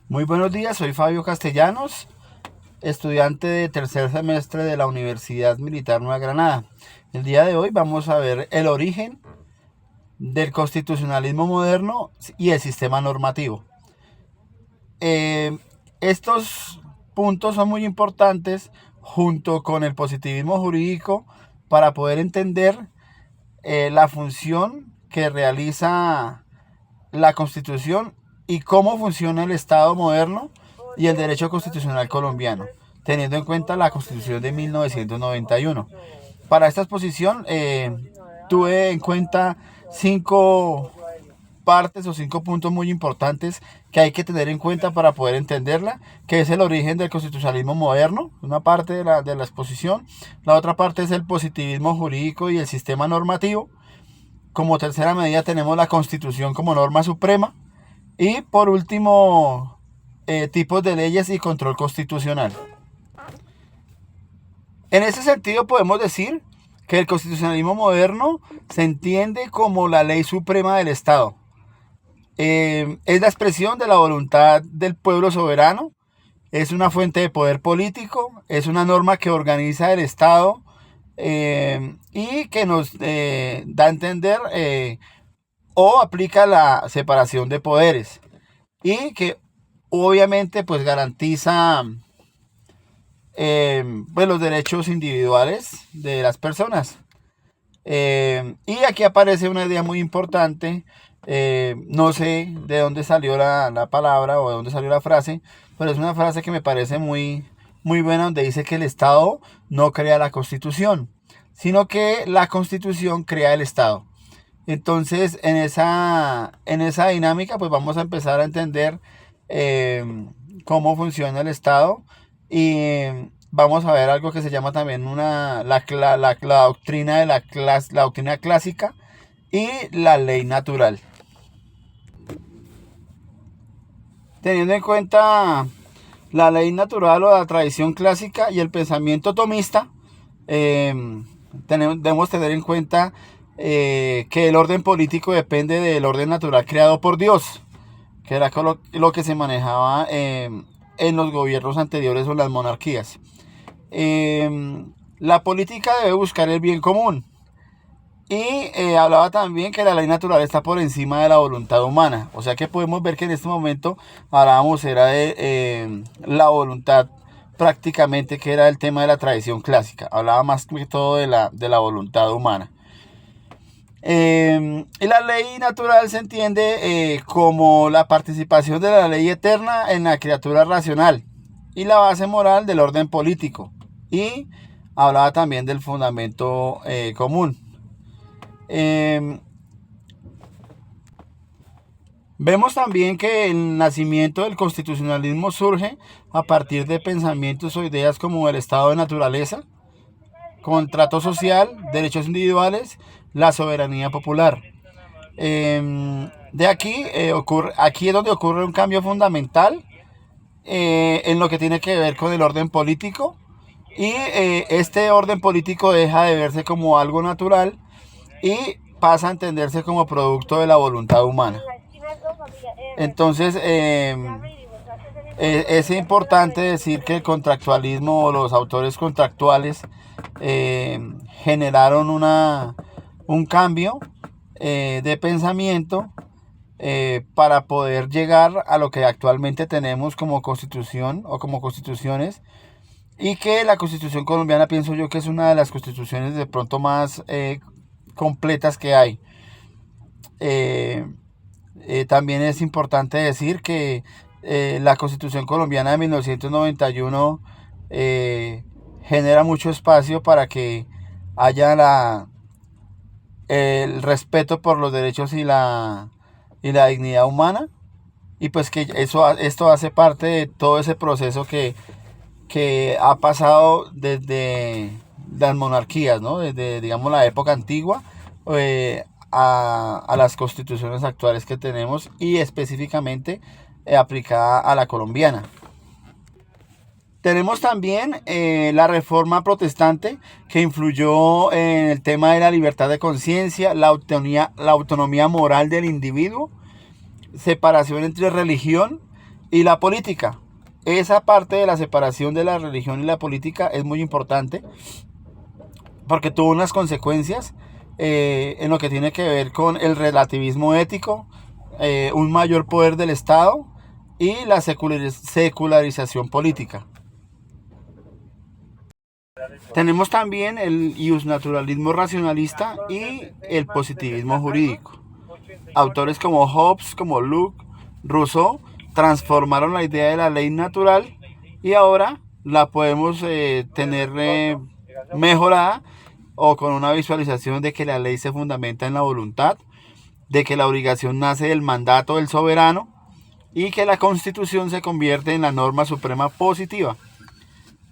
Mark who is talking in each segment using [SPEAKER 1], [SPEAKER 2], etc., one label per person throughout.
[SPEAKER 1] Muy buenos días, soy Fabio Castellanos, estudiante de tercer semestre de la Universidad Militar Nueva Granada. El día de hoy vamos a ver el origen del constitucionalismo moderno y el sistema normativo. Estos puntos son muy importantes junto con el positivismo jurídico para poder entender la función que realiza la Constitución y cómo funciona el Estado moderno y el derecho constitucional colombiano, teniendo en cuenta la Constitución de 1991. Para esta exposición tuve en cuenta cinco partes o cinco puntos muy importantes que hay que tener en cuenta para poder entenderla, que es el origen del constitucionalismo moderno, una parte de la exposición. La otra parte es el positivismo jurídico y el sistema normativo. Como tercera medida tenemos la Constitución como norma suprema. Y por último, tipos de leyes y control constitucional. En ese sentido podemos decir que el constitucionalismo moderno se entiende como la ley suprema del Estado. Es la expresión de la voluntad del pueblo soberano, es una fuente de poder político, es una norma que organiza el Estado y que nos da a entender o aplica la separación de poderes y que obviamente pues garantiza pues los derechos individuales de las personas. Y aquí aparece una idea muy importante. No sé de dónde salió la palabra o de dónde salió la frase, pero es una frase que me parece muy buena, donde dice que el Estado no crea la Constitución, sino que la Constitución crea el Estado. Entonces, en esa dinámica, pues vamos a empezar a entender cómo funciona el Estado y vamos a ver algo que se llama también la doctrina de la doctrina clásica y la ley natural. Teniendo en cuenta la ley natural o la tradición clásica y el pensamiento tomista, debemos tener en cuenta que el orden político depende del orden natural creado por Dios, que era lo que se manejaba en los gobiernos anteriores o en las monarquías. La política debe buscar el bien común. Y hablaba también que la ley natural está por encima de la voluntad humana. O sea que podemos ver que en este momento hablábamos era de la voluntad prácticamente, que era el tema de la tradición clásica. Hablaba más que todo de la voluntad humana. Y la ley natural se entiende como la participación de la ley eterna en la criatura racional y la base moral del orden político. Y hablaba también del fundamento común. Vemos también que el nacimiento del constitucionalismo surge a partir de pensamientos o ideas como el estado de naturaleza, contrato social, derechos individuales, la soberanía popular. De aquí, aquí es donde ocurre un cambio fundamental en lo que tiene que ver con el orden político, y este orden político deja de verse como algo natural y pasa a entenderse como producto de la voluntad humana. Entonces, es importante decir que el contractualismo o los autores contractuales generaron un cambio de pensamiento para poder llegar a lo que actualmente tenemos como constitución o como constituciones, y que la constitución colombiana pienso yo que es una de las constituciones de pronto más completas que hay. También es importante decir que la Constitución colombiana de 1991 genera mucho espacio para que haya el respeto por los derechos y la dignidad humana, y pues que esto hace parte de todo ese proceso que ha pasado desde las monarquías, ¿no? Desde, digamos, la época antigua a las constituciones actuales que tenemos, y específicamente aplicada a la colombiana. Tenemos también la reforma protestante, que influyó en el tema de la libertad de conciencia, la autonomía moral del individuo, separación entre religión Y la política. Esa parte de la separación de la religión y la política es muy importante porque tuvo unas consecuencias en lo que tiene que ver con el relativismo ético, un mayor poder del Estado y la secularización política. Tenemos también el iusnaturalismo racionalista y el positivismo jurídico. Autores como Hobbes, como Locke, Rousseau transformaron la idea de la ley natural y ahora la podemos tener mejorada o con una visualización de que la ley se fundamenta en la voluntad, de que la obligación nace del mandato del soberano y que la Constitución se convierte en la norma suprema positiva.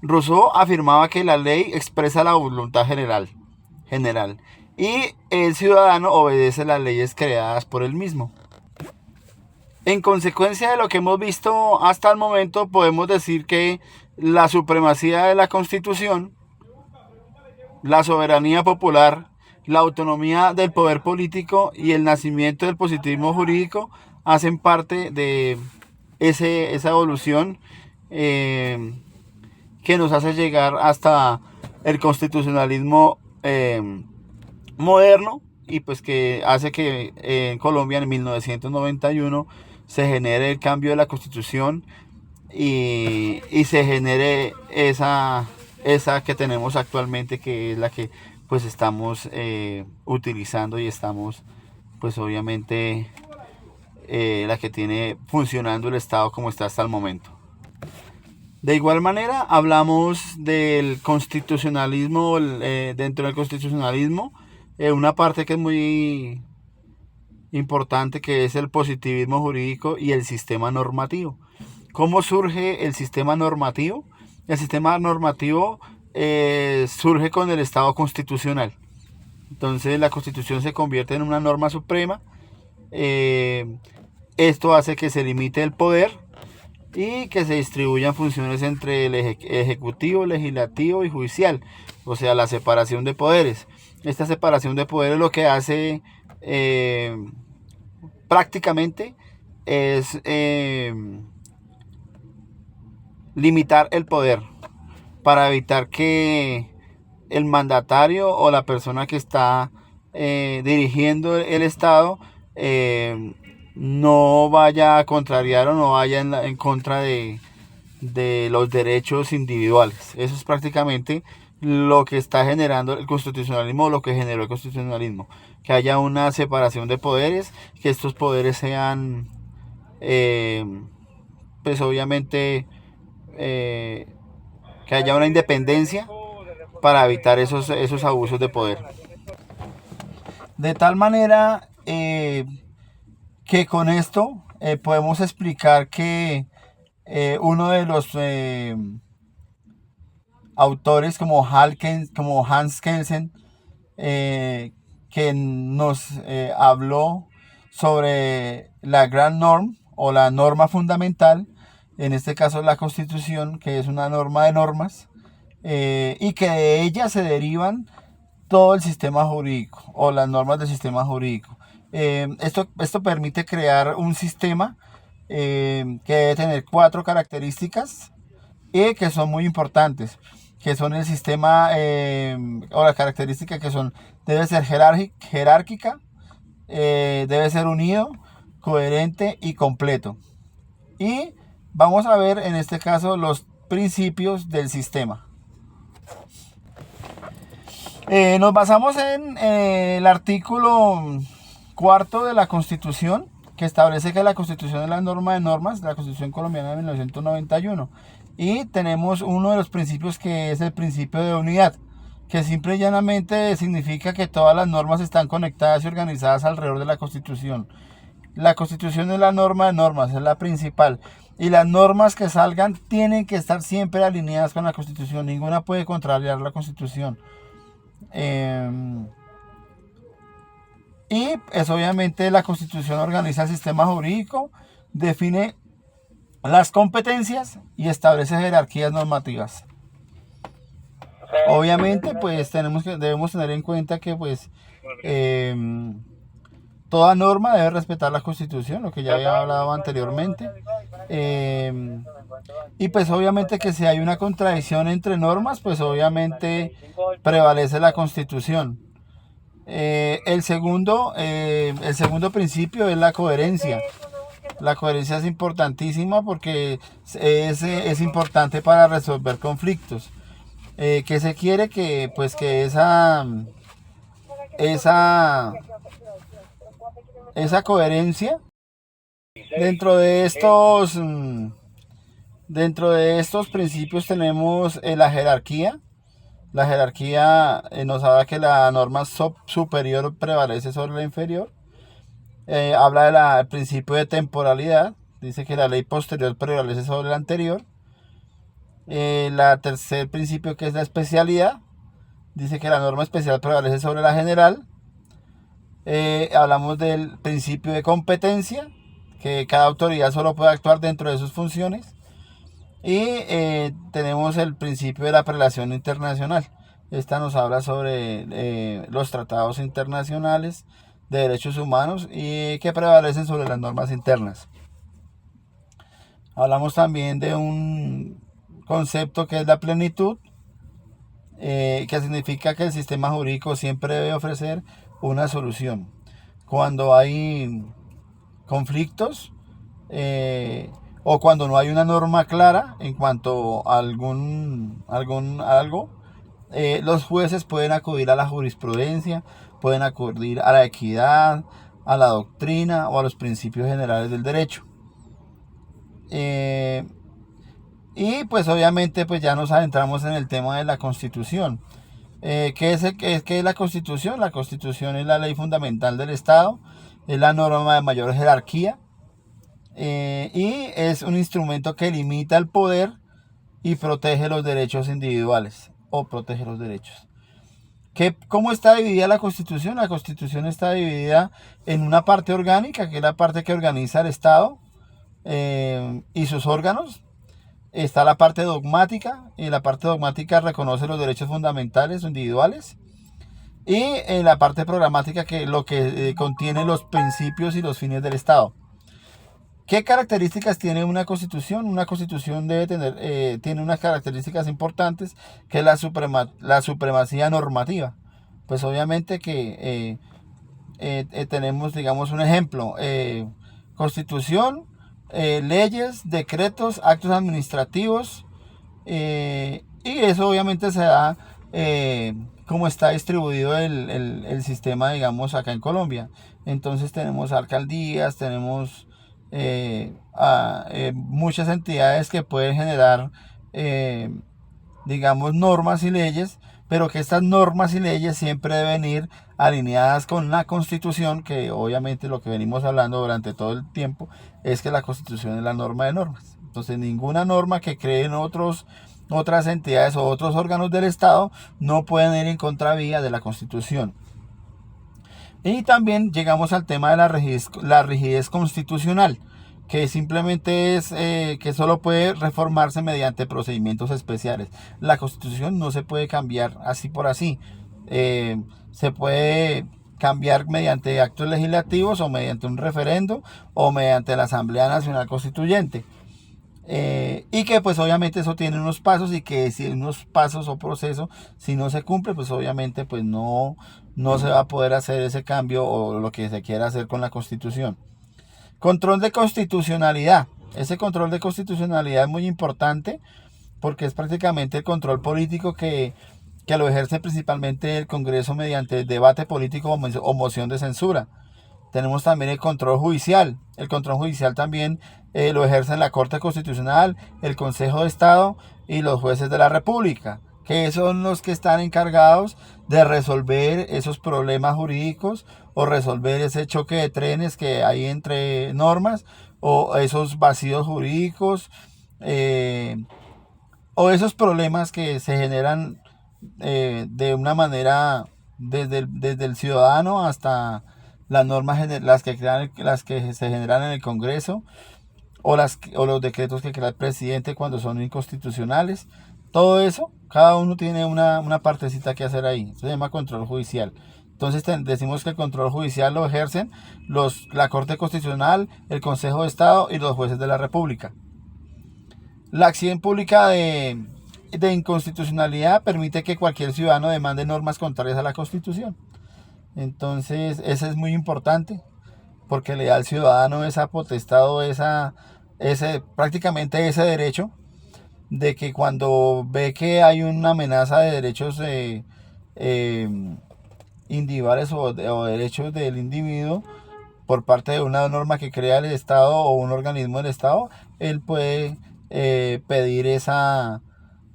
[SPEAKER 1] Rousseau afirmaba que la ley expresa la voluntad general y el ciudadano obedece las leyes creadas por él mismo. En consecuencia de lo que hemos visto hasta el momento, podemos decir que la supremacía de la Constitución, la soberanía popular, la autonomía del poder político y el nacimiento del positivismo jurídico hacen parte de esa evolución que nos hace llegar hasta el constitucionalismo moderno y pues que hace que en Colombia en 1991 se genere el cambio de la Constitución y se genere esa que tenemos actualmente, que es la que pues estamos utilizando y estamos pues obviamente la que tiene funcionando el Estado como está hasta el momento. De igual manera hablamos del constitucionalismo, dentro del constitucionalismo una parte que es muy importante, que es el positivismo jurídico y el sistema normativo. ¿Cómo surge el sistema normativo? El sistema normativo surge con el Estado constitucional. Entonces la Constitución se convierte en una norma suprema. Esto hace que se limite el poder y que se distribuyan funciones entre el ejecutivo, legislativo y judicial, o sea, la separación de poderes. Esta separación de poderes lo que hace prácticamente es limitar el poder para evitar que el mandatario o la persona que está dirigiendo el Estado no vaya a contrariar o no vaya en contra de los derechos individuales. Eso es prácticamente lo que está generando el constitucionalismo, lo que generó el constitucionalismo, que haya una separación de poderes, que estos poderes sean pues obviamente que haya una independencia para evitar esos abusos de poder. De tal manera que con esto podemos explicar que uno de los autores como Hans Kelsen, que nos habló sobre la gran norma o la norma fundamental, en este caso la Constitución, que es una norma de normas, y que de ella se derivan todo el sistema jurídico o las normas del sistema jurídico. Esto permite crear un sistema que debe tener 4 características y que son muy importantes, que son el sistema o la característica que son: debe ser jerárquica, debe ser unido, coherente y completo. Y vamos a ver en este caso los principios del sistema. Nos basamos en el artículo 4 de la Constitución, que establece que la Constitución es la norma de normas, la Constitución colombiana de 1991. Y tenemos uno de los principios, que es el principio de unidad, que simple y llanamente significa que todas las normas están conectadas y organizadas alrededor de la Constitución. La Constitución es la norma de normas, es la principal. Y las normas que salgan tienen que estar siempre alineadas con la Constitución. Ninguna puede contrariar la Constitución. Y es obviamente la Constitución organiza el sistema jurídico, define las competencias y establece jerarquías normativas. Obviamente pues debemos tener en cuenta que pues toda norma debe respetar la Constitución, lo que ya había hablado anteriormente, Eh, y pues obviamente que si hay una contradicción entre normas, pues obviamente prevalece la Constitución. El segundo principio es la coherencia. La coherencia es importantísima porque es importante para resolver conflictos. ¿Qué se quiere? Que pues que esa, esa coherencia dentro de dentro de estos principios tenemos la jerarquía. La jerarquía nos habla que la norma superior prevalece sobre la inferior. Habla del principio de temporalidad. Dice que la ley posterior prevalece sobre la anterior. La tercer principio, que es la especialidad, dice que la norma especial prevalece sobre la general. Hablamos del principio de competencia, que cada autoridad solo puede actuar dentro de sus funciones. Y tenemos el principio de la prelación internacional. Esta nos habla sobre los tratados internacionales de derechos humanos y que prevalecen sobre las normas internas. Hablamos también de un concepto que es la plenitud, que significa que el sistema jurídico siempre debe ofrecer una solución. Cuando hay conflictos o cuando no hay una norma clara en cuanto a algo, los jueces pueden acudir a la jurisprudencia, pueden acudir a la equidad, a la doctrina o a los principios generales del derecho. Y pues obviamente pues ya nos adentramos en el tema de la Constitución. ¿Qué es la Constitución? La Constitución es la ley fundamental del Estado, es la norma de mayor jerarquía y es un instrumento que limita el poder y protege los derechos individuales o protege los derechos. ¿Cómo está dividida la Constitución? La Constitución está dividida en una parte orgánica, que es la parte que organiza el Estado y sus órganos. Está la parte dogmática, y la parte dogmática reconoce los derechos fundamentales o individuales. Y en la parte programática, que lo que contiene los principios y los fines del Estado. ¿Qué características tiene una constitución? Una constitución debe tener, tiene unas características importantes, que es la supremacía normativa. Pues obviamente que tenemos, digamos, un ejemplo. Constitución, leyes, decretos, actos administrativos, y eso obviamente se da como está distribuido el sistema, digamos, acá en Colombia. Entonces tenemos alcaldías, tenemos muchas entidades que pueden generar, digamos, normas y leyes, pero que estas normas y leyes siempre deben ir alineadas con la Constitución, que obviamente lo que venimos hablando durante todo el tiempo es que la Constitución es la norma de normas. Entonces ninguna norma que creen otras entidades o otros órganos del Estado no pueden ir en contravía de la Constitución. Y también llegamos al tema de la rigidez constitucional, que simplemente es que solo puede reformarse mediante procedimientos especiales. La Constitución no se puede cambiar así por así. Se puede cambiar mediante actos legislativos o mediante un referendo o mediante la Asamblea Nacional Constituyente. Y que pues obviamente eso tiene unos pasos, y que si unos pasos o procesos, si no se cumple, pues obviamente pues no se va a poder hacer ese cambio o lo que se quiera hacer con la Constitución. Control de constitucionalidad. Ese control de constitucionalidad es muy importante porque es prácticamente el control político que lo ejerce principalmente el Congreso mediante debate político o moción de censura. Tenemos también el control judicial. El control judicial también lo ejercen la Corte Constitucional, el Consejo de Estado y los jueces de la República, que son los que están encargados de resolver esos problemas jurídicos o resolver ese choque de trenes que hay entre normas, o esos vacíos jurídicos, o esos problemas que se generan de una manera desde el ciudadano hasta las normas, las que se generan en el Congreso, o los decretos que crea el presidente cuando son inconstitucionales. Todo eso, cada uno tiene una partecita que hacer ahí. Eso se llama control judicial. Entonces decimos que el control judicial lo ejercen la Corte Constitucional, el Consejo de Estado y los jueces de la República. La acción pública de inconstitucionalidad permite que cualquier ciudadano demande normas contrarias a la Constitución. Entonces, eso es muy importante porque le da al ciudadano esa potestad o prácticamente ese derecho de que cuando ve que hay una amenaza de derechos individuales o derechos del individuo por parte de una norma que crea el Estado o un organismo del Estado, él puede pedir esa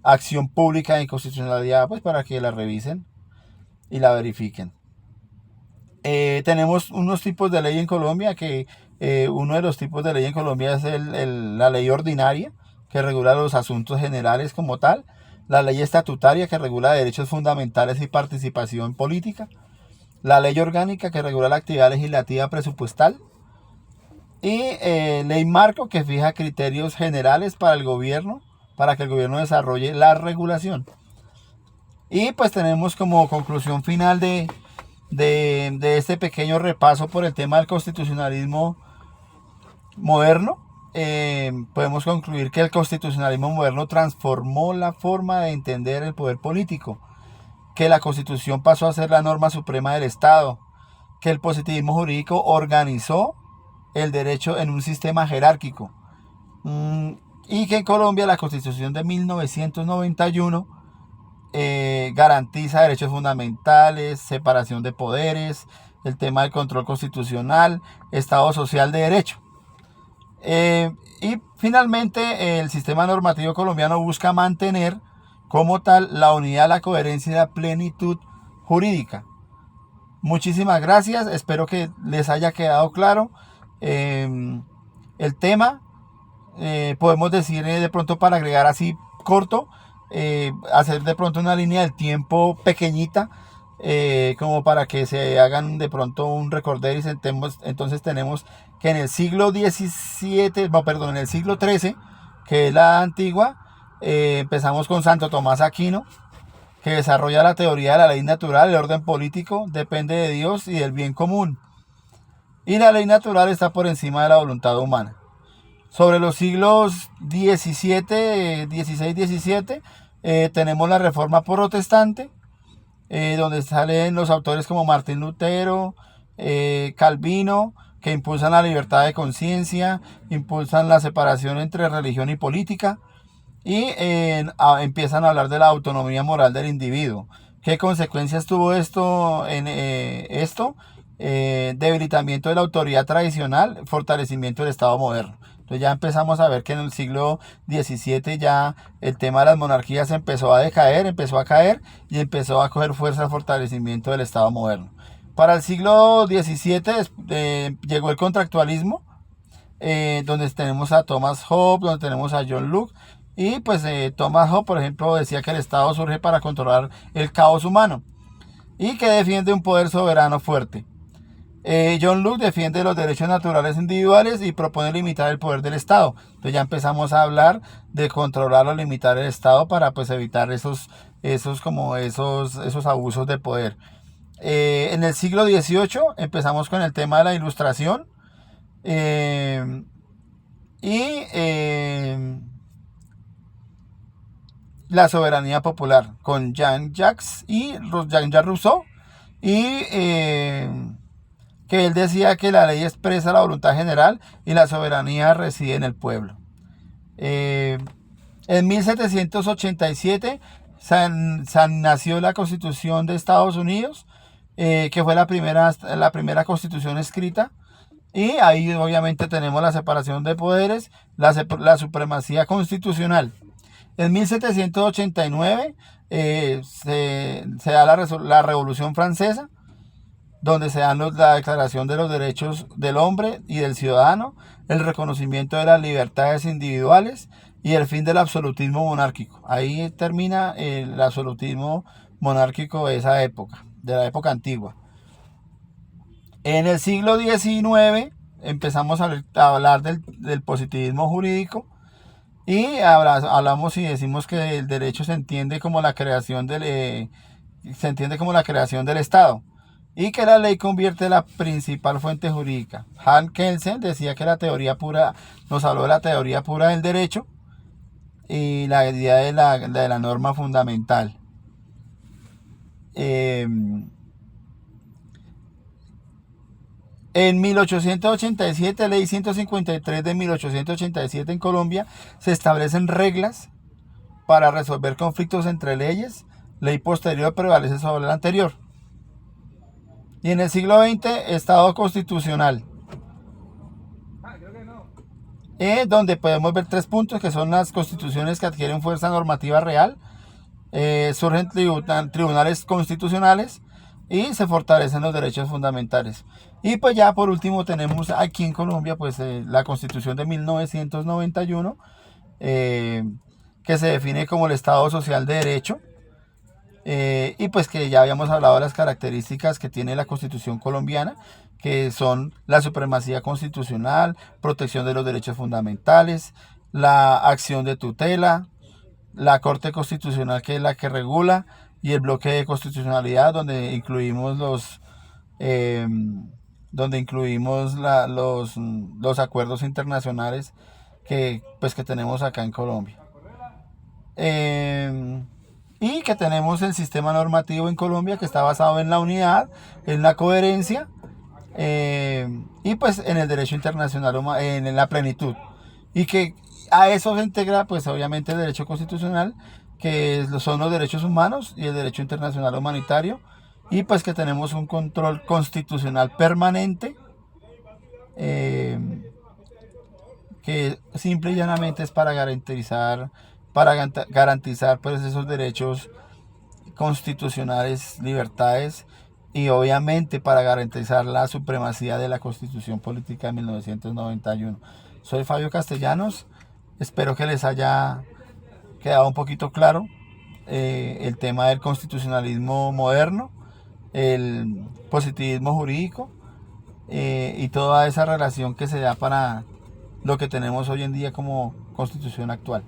[SPEAKER 1] acción pública de inconstitucionalidad pues para que la revisen y la verifiquen. Tenemos unos tipos de ley en Colombia que uno de los tipos de ley en Colombia es la ley ordinaria, que regula los asuntos generales como tal, la ley estatutaria, que regula derechos fundamentales y participación política, la ley orgánica, que regula la actividad legislativa presupuestal, y ley marco, que fija criterios generales para el gobierno, para que el gobierno desarrolle la regulación. Y pues tenemos como conclusión final de este pequeño repaso por el tema del constitucionalismo moderno, podemos concluir que el constitucionalismo moderno transformó la forma de entender el poder político, que la Constitución pasó a ser la norma suprema del Estado, que el positivismo jurídico organizó el derecho en un sistema jerárquico, y que en Colombia la Constitución de 1991 garantiza derechos fundamentales, separación de poderes, el tema del control constitucional, Estado social de derecho. Y finalmente el sistema normativo colombiano busca mantener como tal la unidad, la coherencia y la plenitud jurídica. Muchísimas gracias, espero que les haya quedado claro el tema. Podemos decir de pronto, para agregar así corto, hacer de pronto una línea del tiempo pequeñita, como para que se hagan de pronto un recorder y sentemos. Entonces tenemos que en el siglo XVII, no, perdón, en el siglo XIII, que es la antigua, empezamos con Santo Tomás Aquino, que desarrolla la teoría de la ley natural. El orden político depende de Dios y del bien común, y la ley natural está por encima de la voluntad humana. Sobre los siglos XVI, XVII, tenemos la Reforma Protestante, donde salen los autores como Martín Lutero, Calvino, que impulsan la libertad de conciencia, impulsan la separación entre religión y política, y empiezan a hablar de la autonomía moral del individuo. ¿Qué consecuencias tuvo esto? Debilitamiento de la autoridad tradicional, fortalecimiento del Estado moderno. Entonces ya empezamos a ver que en el siglo XVII ya el tema de las monarquías empezó a decaer, empezó a caer y empezó a coger fuerza el fortalecimiento del Estado moderno. Para el siglo XVII llegó el contractualismo, donde tenemos a Thomas Hobbes, donde tenemos a John Locke. Y pues Thomas Hobbes, por ejemplo, decía que el Estado surge para controlar el caos humano y que defiende un poder soberano fuerte. John Locke defiende los derechos naturales individuales y propone limitar el poder del Estado. Entonces ya empezamos a hablar de controlar o limitar el Estado para pues evitar esos abusos de poder. En el siglo XVIII empezamos con el tema de la Ilustración, la soberanía popular, con Jean-Jacques Rousseau, y que él decía que la ley expresa la voluntad general y la soberanía reside en el pueblo. En 1787 nació la Constitución de Estados Unidos, que fue la primera constitución escrita, y ahí obviamente tenemos la separación de poderes, la supremacía constitucional. En 1789 se da la Revolución Francesa, donde se dan la Declaración de los Derechos del Hombre y del Ciudadano, el reconocimiento de las libertades individuales y el fin del absolutismo monárquico. Ahí termina el absolutismo monárquico de esa época, de la época antigua. En el siglo XIX empezamos a hablar del positivismo jurídico, y hablamos y decimos que el derecho se entiende como la creación del Estado. y que la ley convierte la principal fuente jurídica. Hans Kelsen decía que la teoría pura, nos habló de la teoría pura del derecho y la idea de la norma fundamental. En 1887, ley 153 de 1887 en Colombia, se establecen reglas para resolver conflictos entre leyes. Ley posterior prevalece sobre la anterior. Y en el siglo XX, Estado constitucional. Donde podemos ver 3 puntos, que son las constituciones que adquieren fuerza normativa real. Surgen tribunales constitucionales y se fortalecen los derechos fundamentales. Y pues ya por último tenemos aquí en Colombia pues la Constitución de 1991, que se define como el Estado Social de Derecho, y pues que ya habíamos hablado de las características que tiene la Constitución colombiana, que son la supremacía constitucional, protección de los derechos fundamentales, la acción de tutela, la Corte Constitucional, que es la que regula, y el bloque de constitucionalidad, donde incluimos los acuerdos internacionales que tenemos acá en Colombia. Y que tenemos el sistema normativo en Colombia, que está basado en la unidad, en la coherencia, y pues en el derecho internacional, en la plenitud. Y que a eso se integra pues obviamente el derecho constitucional, que son los derechos humanos y el derecho internacional humanitario, y pues que tenemos un control constitucional permanente, que simple y llanamente es para garantizar pues esos derechos constitucionales, libertades, y obviamente para garantizar la supremacía de la Constitución Política de 1991. Soy Fabio Castellanos, espero que les haya quedado un poquito claro el tema del constitucionalismo moderno, el positivismo jurídico, y toda esa relación que se da para lo que tenemos hoy en día como constitución actual.